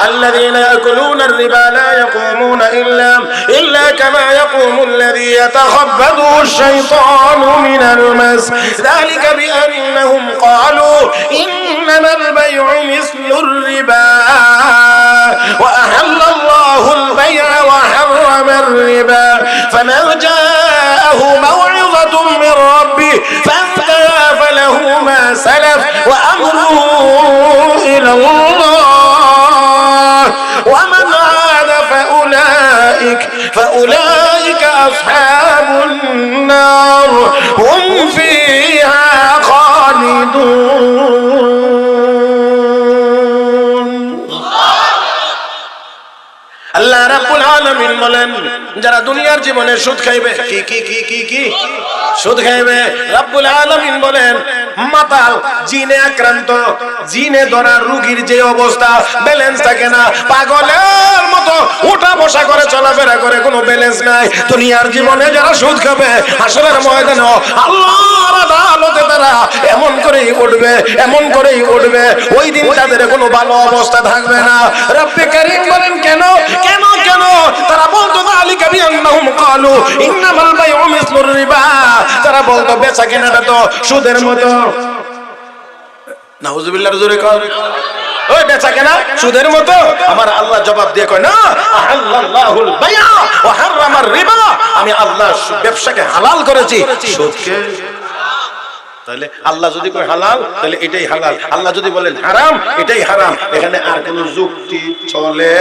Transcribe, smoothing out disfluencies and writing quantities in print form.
আল্লাযীনা ইয়াকুলুনা আর-রিবা লা ইয়াকুমুনা ইল্লা কামা ইয়াকুমু আল্লাযী ইয়াতাখাব্বাতুহু আশ-শাইতানু মিনাল মাস যালিকা বিআন্নাহুম ক্বালু ইন্নামাল বাই'উ মিসলুর রিবা ওয়া আহাল্লাল্লাহু আল-বাই'a ওয়া হাররামা আর-রিবা ফামান জাআহু মাও'izatun মির রাব্বিহি ফান্তাহা ফালাহু মা সালাফ ওয়া আমরুহু ইলা আল্লাহ ওয়া মান 'ada ফাউলাইকা আসহাবুন নার হুম ফিহা খালিদুন। আল্লাহ রাব্বুল আলামিন বলেন যারা দুনিয়ার জীবনে সুদ খাইবে কি সুদ খাইবে, রাব্বুল আলামিন বলেন মাতাল, জিনে আক্রান্ত, জিনে ধরা রোগীর যে অবস্থা, ব্যালেন্স থাকে না, পাগলের মতো উঠা বসা করে চলাফেরা করে, কোনো ব্যালেন্স নাই। দুনিয়ার জীবনে যারা সুদ খাবে হাসরের ময়দানে আল্লাহর আদালতে তারা এমন করেই উঠবে, ওই দিন তাদের কোনো ভালো অবস্থা থাকবে না। রব্বে কারীম বলেন কেন তারা বলতো যালিকা বিআন্নাহুম ক্বালু ইন্নামাল বাই'উ মিসলুর রিবা, তারা বলতো বেচা কেনাটা তো সুদের মতো। নাউযুবিল্লাহ, জোরে কর, ওই বেচা কেনা সুদের মতো। আমার আল্লাহ জবাব দিয়ে কয় না, আহাল্লাল্লাহুল বাই'a ওয়া হাররামার রিবা, আমি আল্লাহ ব্যবসাকে হালাল করেছি, সুদকে। তাহলে আল্লাহ যদি কয় হালাল তাহলে এটাই হালাল, আল্লাহ যদি বলেন হারাম এটাই হারাম। এখানে আর কোনো যুক্তি চলবে